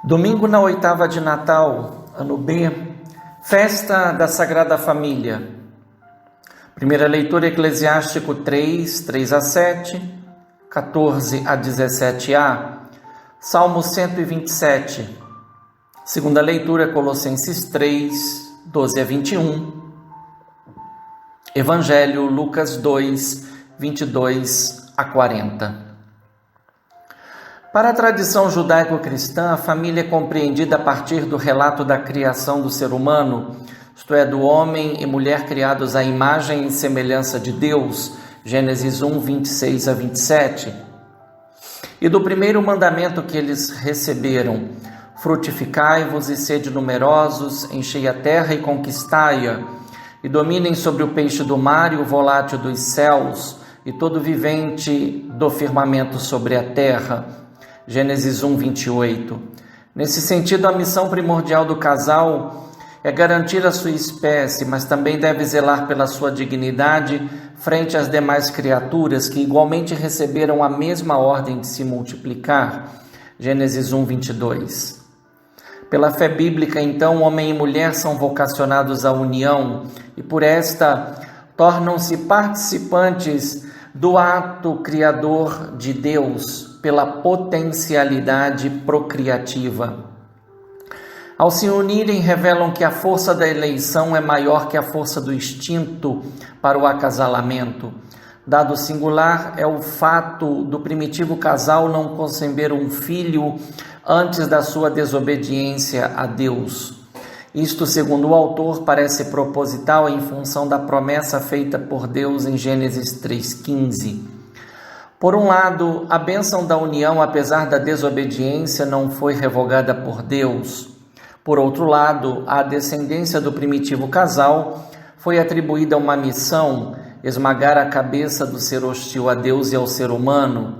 Domingo na oitava de Natal, ano B, festa da Sagrada Família. Primeira leitura, Eclesiástico 3:3-7, 14-17a, Salmo 127. Segunda leitura, Colossenses 3:12-21, Evangelho, Lucas 2:22-40. Para a tradição judaico-cristã, a família é compreendida a partir do relato da criação do ser humano, isto é, do homem e mulher criados à imagem e semelhança de Deus, Gênesis 1:26-27, e do primeiro mandamento que eles receberam: frutificai-vos e sede numerosos, enchei a terra e conquistai-a, e dominem sobre o peixe do mar e o volátil dos céus, e todo vivente do firmamento sobre a terra, Gênesis 1:28. Nesse sentido, a missão primordial do casal é garantir a sua espécie, mas também deve zelar pela sua dignidade frente às demais criaturas que igualmente receberam a mesma ordem de se multiplicar, Gênesis 1:22. Pela fé bíblica, então, homem e mulher são vocacionados à união e, por esta, tornam-se participantes do ato criador de Deus pela potencialidade procriativa. Ao se unirem, revelam que a força da eleição é maior que a força do instinto para o acasalamento. Dado singular é o fato do primitivo casal não conceber um filho antes da sua desobediência a Deus. Isto, segundo o autor, parece proposital em função da promessa feita por Deus em Gênesis 3:15. Por um lado, a bênção da união, apesar da desobediência, não foi revogada por Deus. Por outro lado, à descendência do primitivo casal foi atribuída uma missão: esmagar a cabeça do ser hostil a Deus e ao ser humano.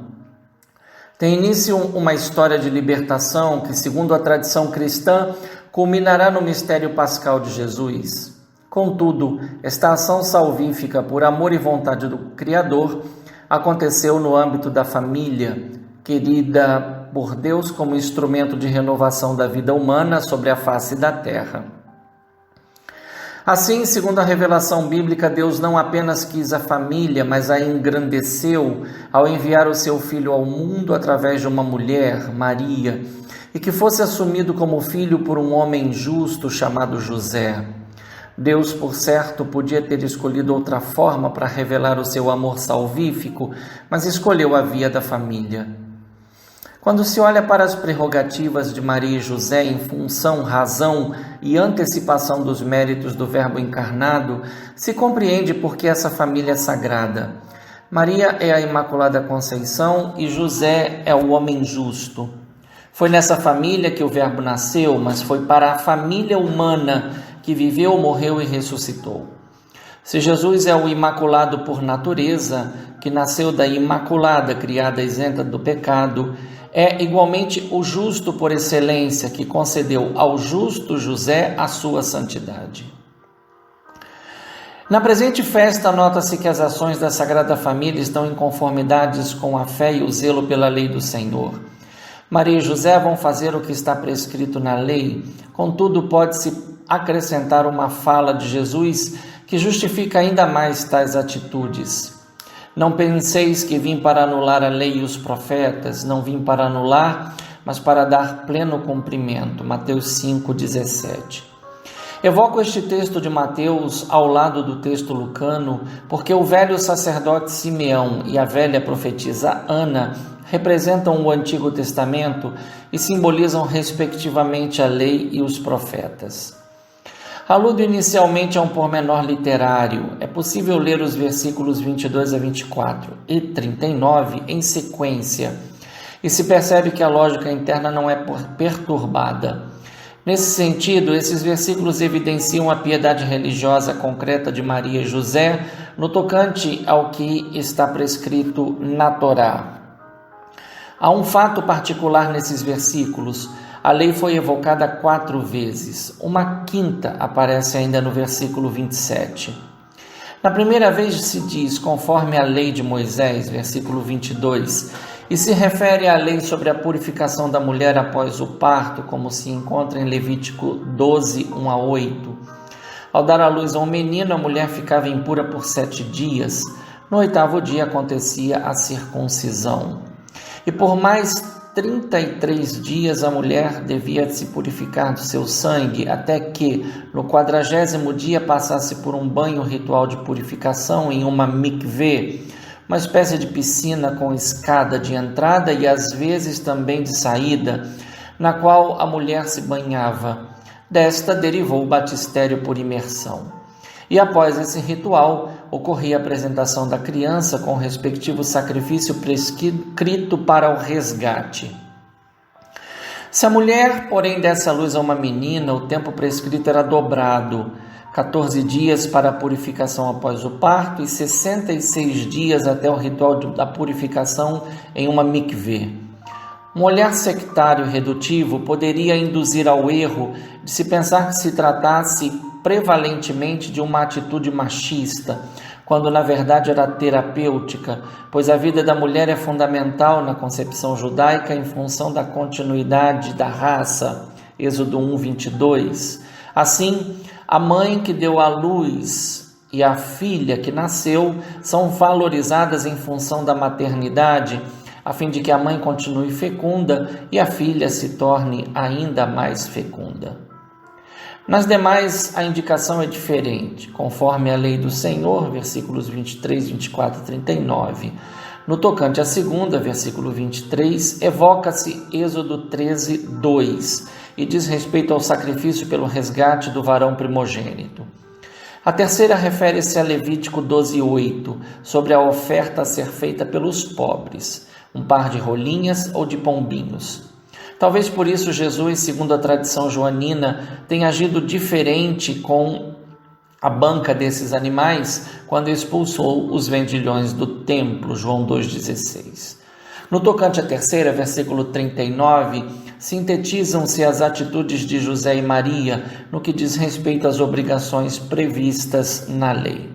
Tem início uma história de libertação que, segundo a tradição cristã, culminará no mistério pascal de Jesus. Contudo, esta ação salvífica, por amor e vontade do Criador, aconteceu no âmbito da família, querida por Deus como instrumento de renovação da vida humana sobre a face da terra. Assim, segundo a revelação bíblica, Deus não apenas quis a família, mas a engrandeceu ao enviar o seu Filho ao mundo através de uma mulher, Maria, e que fosse assumido como filho por um homem justo chamado José. Deus, por certo, podia ter escolhido outra forma para revelar o seu amor salvífico, mas escolheu a via da família. Quando se olha para as prerrogativas de Maria e José em função, razão e antecipação dos méritos do Verbo encarnado, se compreende por que essa família é sagrada. Maria é a Imaculada Conceição e José é o homem justo. Foi nessa família que o Verbo nasceu, mas foi para a família humana que viveu, morreu e ressuscitou. Se Jesus é o Imaculado por natureza, que nasceu da Imaculada, criada isenta do pecado, é igualmente o justo por excelência, que concedeu ao justo José a sua santidade. Na presente festa, nota-se que as ações da Sagrada Família estão em conformidade com a fé e o zelo pela lei do Senhor. Maria e José vão fazer o que está prescrito na lei, contudo pode-se acrescentar uma fala de Jesus que justifica ainda mais tais atitudes. Não penseis que vim para anular a lei e os profetas, não vim para anular, mas para dar pleno cumprimento. Mateus 5:17. Evoco este texto de Mateus ao lado do texto lucano, porque o velho sacerdote Simeão e a velha profetisa Ana representam o Antigo Testamento e simbolizam respectivamente a lei e os profetas. Aludo inicialmente a um pormenor literário. É possível ler os versículos 22-24 e 39 em sequência, e se percebe que a lógica interna não é perturbada. Nesse sentido, esses versículos evidenciam a piedade religiosa concreta de Maria e José no tocante ao que está prescrito na Torá. Há um fato particular nesses versículos. A lei foi evocada 4 vezes. Uma quinta aparece ainda no versículo 27. Na primeira vez se diz, conforme a lei de Moisés, versículo 22, e se refere à lei sobre a purificação da mulher após o parto, como se encontra em Levítico 12, 1 a 8. Ao dar à luz a um menino, a mulher ficava impura por 7 dias. No 8º dia acontecia a circuncisão. E por mais 33 dias a mulher devia se purificar do seu sangue, até que, no 40º dia, passasse por um banho ritual de purificação em uma mikveh, uma espécie de piscina com escada de entrada e às vezes também de saída, na qual a mulher se banhava. Desta derivou o batistério por imersão. E após esse ritual, ocorria a apresentação da criança com o respectivo sacrifício prescrito para o resgate. Se a mulher, porém, desse à luz a uma menina, o tempo prescrito era dobrado, 14 dias para a purificação após o parto e 66 dias até o ritual da purificação em uma mikveh. Um olhar sectário e redutivo poderia induzir ao erro de se pensar que se tratasse prevalentemente de uma atitude machista, quando na verdade era terapêutica, pois a vida da mulher é fundamental na concepção judaica em função da continuidade da raça, Êxodo 1, 22. Assim, a mãe que deu à luz e a filha que nasceu são valorizadas em função da maternidade, a fim de que a mãe continue fecunda e a filha se torne ainda mais fecunda. Nas demais, a indicação é diferente, conforme a lei do Senhor, versículos 23, 24 e 39. No tocante à segunda, versículo 23, evoca-se Êxodo 13, 2, e diz respeito ao sacrifício pelo resgate do varão primogênito. A terceira refere-se a Levítico 12, 8, sobre a oferta a ser feita pelos pobres, um par de rolinhas ou de pombinhos. Talvez por isso Jesus, segundo a tradição joanina, tenha agido diferente com a banca desses animais quando expulsou os vendilhões do templo, João 2,16. No tocante à terceira, versículo 39, sintetizam-se as atitudes de José e Maria no que diz respeito às obrigações previstas na lei.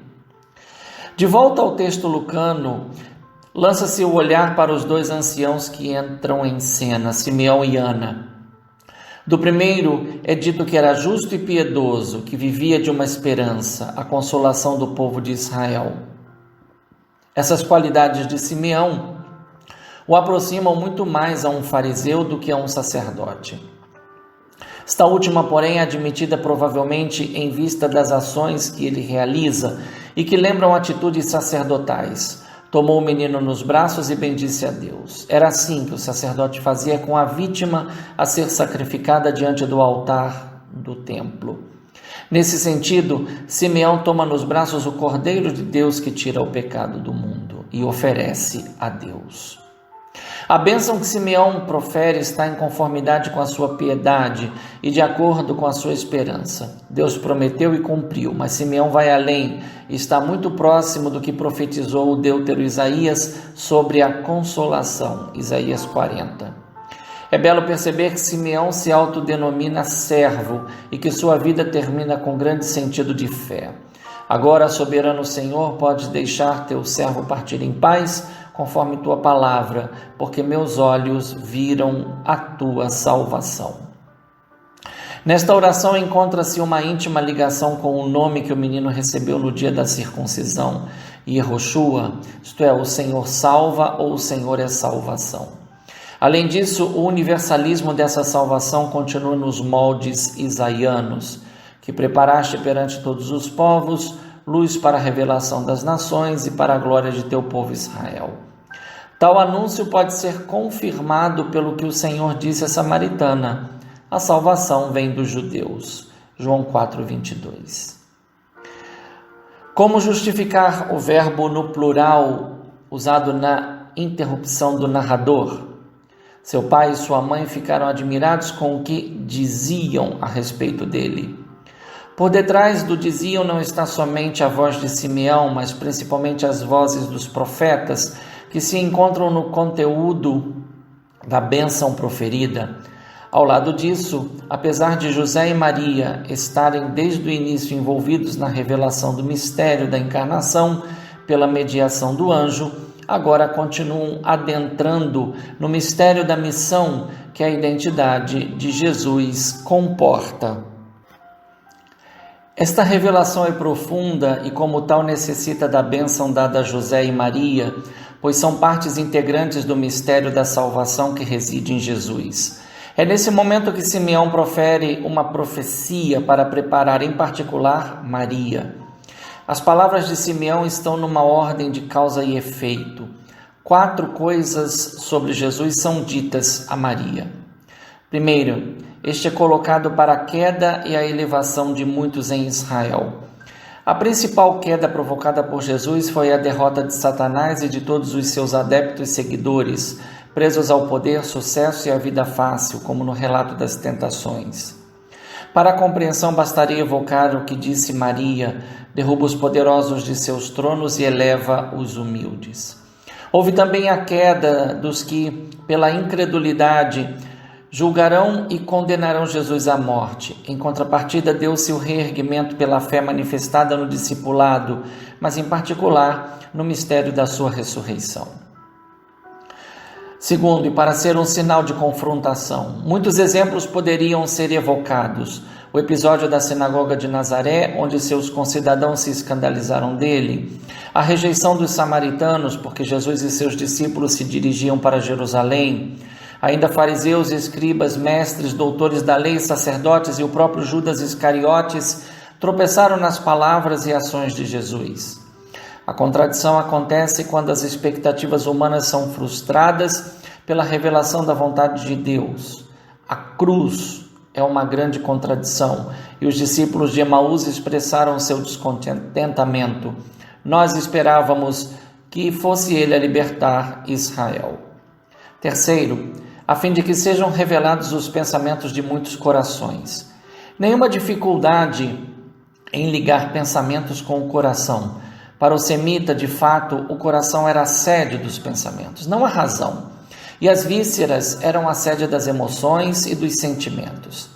De volta ao texto lucano, lança-se o olhar para os dois anciãos que entram em cena, Simeão e Ana. Do primeiro é dito que era justo e piedoso, que vivia de uma esperança, a consolação do povo de Israel. Essas qualidades de Simeão o aproximam muito mais a um fariseu do que a um sacerdote. Esta última, porém, é admitida provavelmente em vista das ações que ele realiza e que lembram atitudes sacerdotais. Tomou o menino nos braços e bendisse a Deus. Era assim que o sacerdote fazia com a vítima a ser sacrificada diante do altar do templo. Nesse sentido, Simeão toma nos braços o Cordeiro de Deus que tira o pecado do mundo e oferece a Deus. A bênção que Simeão profere está em conformidade com a sua piedade e de acordo com a sua esperança. Deus prometeu e cumpriu, mas Simeão vai além e está muito próximo do que profetizou o deutero Isaías sobre a consolação, Isaías 40. É belo perceber que Simeão se autodenomina servo e que sua vida termina com grande sentido de fé. Agora, soberano Senhor, podes deixar teu servo partir em paz, conforme tua palavra, porque meus olhos viram a tua salvação. Nesta oração encontra-se uma íntima ligação com o nome que o menino recebeu no dia da circuncisão, Yehoshua, isto é, o Senhor salva ou o Senhor é salvação. Além disso, o universalismo dessa salvação continua nos moldes isaianos, que preparaste perante todos os povos, luz para a revelação das nações e para a glória de teu povo Israel. Tal anúncio pode ser confirmado pelo que o Senhor disse à samaritana: a salvação vem dos judeus. João 4:22. Como justificar o verbo no plural usado na interrupção do narrador? Seu pai e sua mãe ficaram admirados com o que diziam a respeito dele. Por detrás do diziam não está somente a voz de Simeão, mas principalmente as vozes dos profetas, que se encontram no conteúdo da bênção proferida. Ao lado disso, apesar de José e Maria estarem desde o início envolvidos na revelação do mistério da encarnação pela mediação do anjo, agora continuam adentrando no mistério da missão que a identidade de Jesus comporta. Esta revelação é profunda e, como tal, necessita da bênção dada a José e Maria, pois são partes integrantes do mistério da salvação que reside em Jesus. É nesse momento que Simeão profere uma profecia para preparar, em particular, Maria. As palavras de Simeão estão numa ordem de causa e efeito. 4 coisas sobre Jesus são ditas a Maria. Primeiro, este é colocado para a queda e a elevação de muitos em Israel. A principal queda provocada por Jesus foi a derrota de Satanás e de todos os seus adeptos e seguidores, presos ao poder, sucesso e à vida fácil, como no relato das tentações. Para a compreensão, bastaria evocar o que disse Maria: derruba os poderosos de seus tronos e eleva os humildes. Houve também a queda dos que, pela incredulidade, julgarão e condenarão Jesus à morte. Em contrapartida, deu-se o reerguimento pela fé manifestada no discipulado, mas em particular no mistério da sua ressurreição. Segundo, e para ser um sinal de confrontação, muitos exemplos poderiam ser evocados. O episódio da sinagoga de Nazaré, onde seus concidadãos se escandalizaram dele. A rejeição dos samaritanos, porque Jesus e seus discípulos se dirigiam para Jerusalém. Ainda fariseus, escribas, mestres, doutores da lei, sacerdotes e o próprio Judas Iscariotes tropeçaram nas palavras e ações de Jesus. A contradição acontece quando as expectativas humanas são frustradas pela revelação da vontade de Deus. A cruz é uma grande contradição e os discípulos de Emaús expressaram seu descontentamento. Nós esperávamos que fosse ele a libertar Israel. Terceiro, a fim de que sejam revelados os pensamentos de muitos corações. Nenhuma dificuldade em ligar pensamentos com o coração. Para o semita, de fato, o coração era a sede dos pensamentos, não a razão. E as vísceras eram a sede das emoções e dos sentimentos.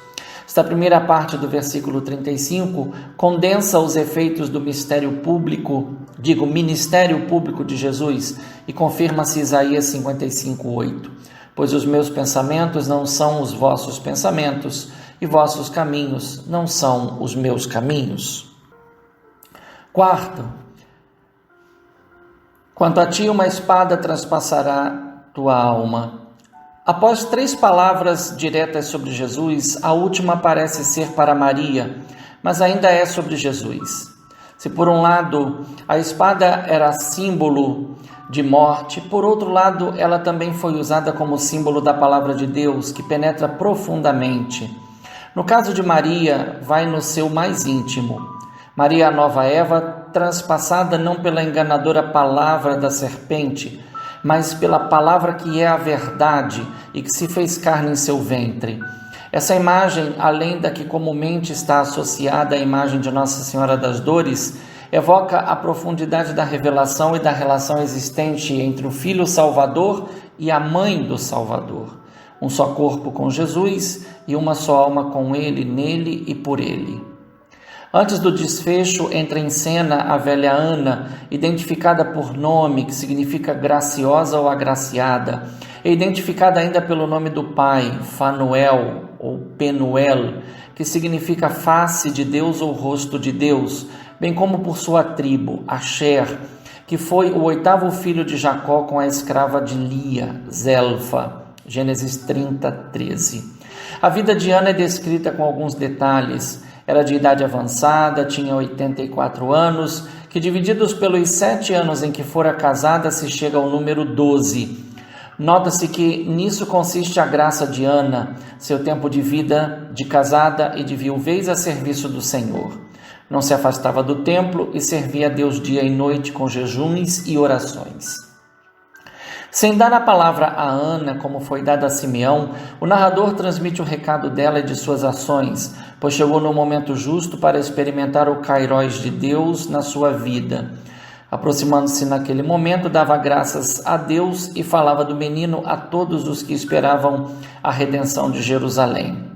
Esta primeira parte do versículo 35 condensa os efeitos do ministério público de Jesus e confirma-se Isaías 55:8. Pois os meus pensamentos não são os vossos pensamentos, e vossos caminhos não são os meus caminhos. Quarto, quanto a ti uma espada transpassará tua alma. Após 3 palavras diretas sobre Jesus, a última parece ser para Maria, mas ainda é sobre Jesus. Se por um lado a espada era símbolo de morte, por outro lado ela também foi usada como símbolo da palavra de Deus, que penetra profundamente. No caso de Maria, vai no seu mais íntimo. Maria, a nova Eva, transpassada não pela enganadora palavra da serpente, mas pela palavra que é a verdade e que se fez carne em seu ventre. Essa imagem, além da que comumente está associada à imagem de Nossa Senhora das Dores, evoca a profundidade da revelação e da relação existente entre o Filho Salvador e a Mãe do Salvador. Um só corpo com Jesus e uma só alma com Ele, nele e por Ele. Antes do desfecho, entra em cena a velha Ana, identificada por nome, que significa graciosa ou agraciada, e identificada ainda pelo nome do pai, Fanuel ou Penuel, que significa face de Deus ou rosto de Deus, bem como por sua tribo, Asher, que foi o 8º filho de Jacó com a escrava de Lia, Zelfa, Gênesis 30:13. A vida de Ana é descrita com alguns detalhes. Era de idade avançada, tinha 84 anos, que divididos pelos 7 anos em que fora casada se chega ao número 12. Nota-se que nisso consiste a graça de Ana, seu tempo de vida de casada e de viuvez a serviço do Senhor. Não se afastava do templo e servia a Deus dia e noite com jejuns e orações. Sem dar a palavra a Ana, como foi dada a Simeão, o narrador transmite o recado dela e de suas ações, pois chegou no momento justo para experimentar o kairós de Deus na sua vida. Aproximando-se naquele momento, dava graças a Deus e falava do menino a todos os que esperavam a redenção de Jerusalém.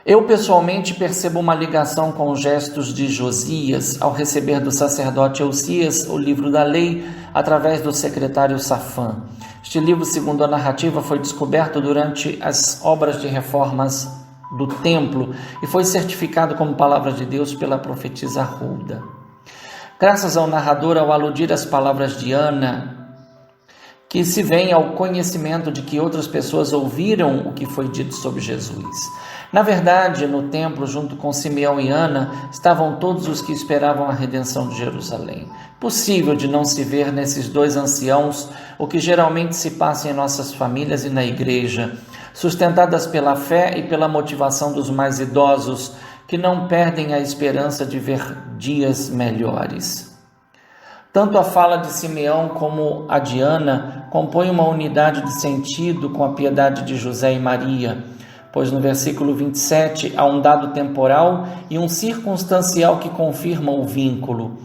Eu pessoalmente percebo uma ligação com os gestos de Josias ao receber do sacerdote Eucias o livro da lei através do secretário Safã. Este livro, segundo a narrativa, foi descoberto durante as obras de reformas do templo e foi certificado como palavra de Deus pela profetisa Hulda. Graças ao narrador, ao aludir às palavras de Ana, que se vem ao conhecimento de que outras pessoas ouviram o que foi dito sobre Jesus. Na verdade, no templo, junto com Simeão e Ana, estavam todos os que esperavam a redenção de Jerusalém. Possível de não se ver nesses dois anciãos o que geralmente se passa em nossas famílias e na igreja, sustentadas pela fé e pela motivação dos mais idosos, que não perdem a esperança de ver dias melhores. Tanto a fala de Simeão como a de Ana compõem uma unidade de sentido com a piedade de José e Maria, pois no versículo 27 há um dado temporal e um circunstancial que confirmam o vínculo.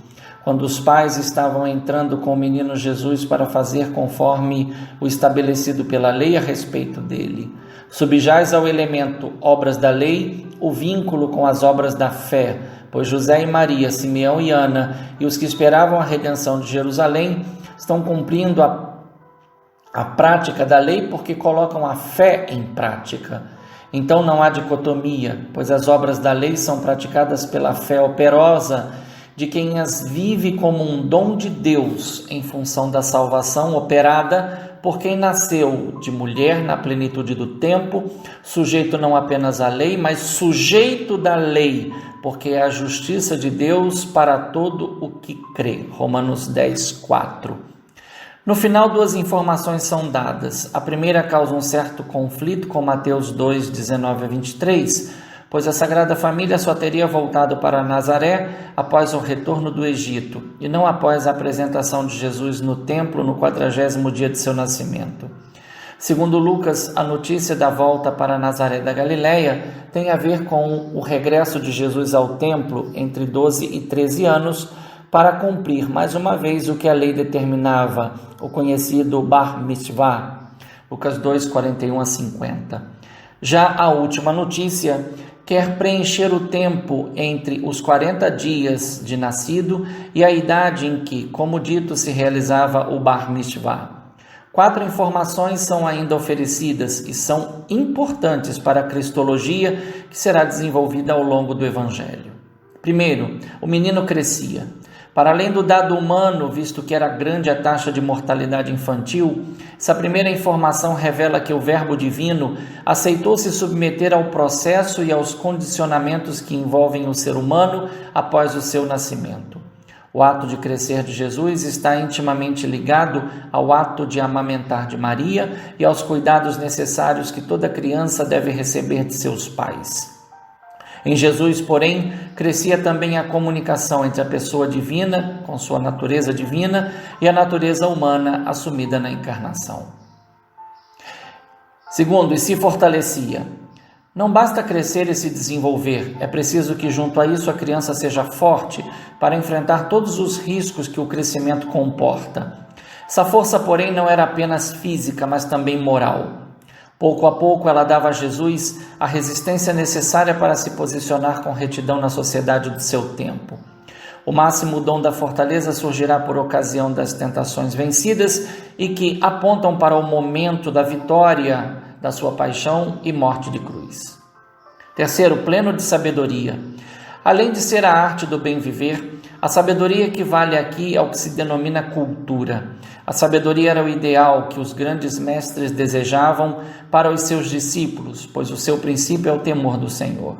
Quando os pais estavam entrando com o menino Jesus para fazer conforme o estabelecido pela lei a respeito dele. Subjaz ao elemento obras da lei o vínculo com as obras da fé, pois José e Maria, Simeão e Ana e os que esperavam a redenção de Jerusalém estão cumprindo a prática da lei porque colocam a fé em prática. Então não há dicotomia, pois as obras da lei são praticadas pela fé operosa de quem as vive como um dom de Deus em função da salvação operada por quem nasceu de mulher na plenitude do tempo, sujeito não apenas à lei, mas sujeito da lei, porque é a justiça de Deus para todo o que crê. Romanos 10, 4. No final, duas informações são dadas. A primeira causa um certo conflito com Mateus 2, 19 a 23, pois a Sagrada Família só teria voltado para Nazaré após o retorno do Egito, e não após a apresentação de Jesus no templo no 40º dia de seu nascimento. Segundo Lucas, a notícia da volta para Nazaré da Galileia tem a ver com o regresso de Jesus ao templo entre 12 e 13 anos, para cumprir mais uma vez o que a lei determinava, o conhecido Bar Mitzvah, Lucas 2, 41 a 50. Já a última notícia quer preencher o tempo entre os 40 dias de nascido e a idade em que, como dito, se realizava o Bar Mitzvah. 4 informações são ainda oferecidas e são importantes para a cristologia que será desenvolvida ao longo do Evangelho. Primeiro, o menino crescia. Para além do dado humano, visto que era grande a taxa de mortalidade infantil, essa primeira informação revela que o Verbo Divino aceitou se submeter ao processo e aos condicionamentos que envolvem o ser humano após o seu nascimento. O ato de crescer de Jesus está intimamente ligado ao ato de amamentar de Maria e aos cuidados necessários que toda criança deve receber de seus pais. Em Jesus, porém, crescia também a comunicação entre a pessoa divina, com sua natureza divina, e a natureza humana assumida na encarnação. Segundo, e se fortalecia. Não basta crescer e se desenvolver, é preciso que junto a isso a criança seja forte para enfrentar todos os riscos que o crescimento comporta. Essa força, porém, não era apenas física, mas também moral. Pouco a pouco ela dava a Jesus a resistência necessária para se posicionar com retidão na sociedade do seu tempo. O máximo dom da fortaleza surgirá por ocasião das tentações vencidas e que apontam para o momento da vitória da sua paixão e morte de cruz. Terceiro, pleno de sabedoria. Além de ser a arte do bem viver, a sabedoria equivale aqui ao que se denomina cultura. A sabedoria era o ideal que os grandes mestres desejavam para os seus discípulos, pois o seu princípio é o temor do Senhor.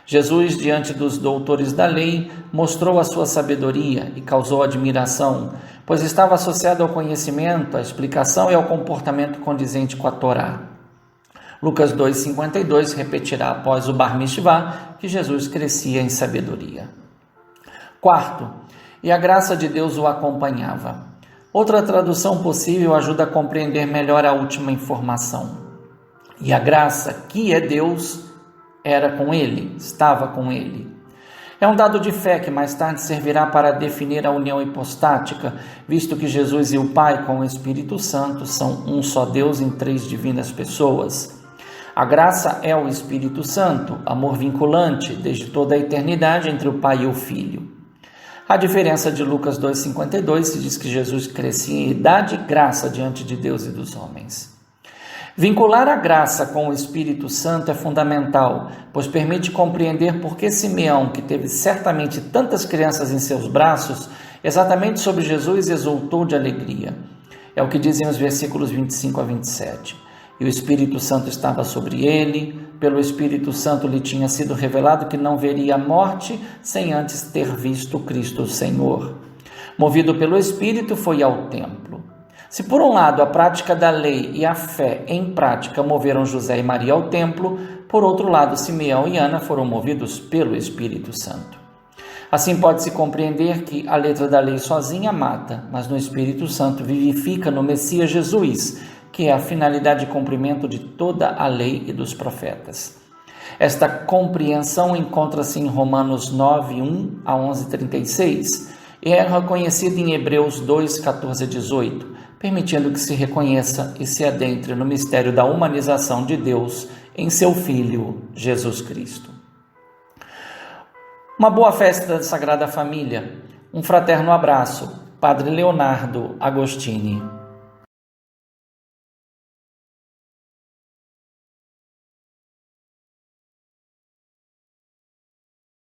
Jesus, diante dos doutores da lei, mostrou a sua sabedoria e causou admiração, pois estava associado ao conhecimento, à explicação e ao comportamento condizente com a Torá. Lucas 2,52 repetirá após o Bar Mitzvah que Jesus crescia em sabedoria. Quarto, e a graça de Deus o acompanhava. Outra tradução possível ajuda a compreender melhor a última informação. E a graça, que é Deus, era com ele, estava com ele. É um dado de fé que mais tarde servirá para definir a união hipostática, visto que Jesus e o Pai com o Espírito Santo são um só Deus em 3 divinas pessoas. A graça é o Espírito Santo, amor vinculante desde toda a eternidade entre o Pai e o Filho. A diferença de Lucas 2,52 se diz que Jesus crescia em idade e graça diante de Deus e dos homens. Vincular a graça com o Espírito Santo é fundamental, pois permite compreender por que Simeão, que teve certamente tantas crianças em seus braços, exatamente sobre Jesus exultou de alegria. É o que dizem os versículos 25 a 27. E o Espírito Santo estava sobre ele, pelo Espírito Santo lhe tinha sido revelado que não veria a morte sem antes ter visto Cristo o Senhor. Movido pelo Espírito, foi ao templo. Se por um lado a prática da lei e a fé em prática moveram José e Maria ao templo, por outro lado Simeão e Ana foram movidos pelo Espírito Santo. Assim pode-se compreender que a letra da lei sozinha mata, mas no Espírito Santo vivifica no Messias Jesus, que é a finalidade e cumprimento de toda a lei e dos profetas. Esta compreensão encontra-se em Romanos 9, 1 a 11:36 e é reconhecida em Hebreus 2, 14 a 18, permitindo que se reconheça e se adentre no mistério da humanização de Deus em seu Filho, Jesus Cristo. Uma boa festa da Sagrada Família. Um fraterno abraço. Padre Leonardo Agostini.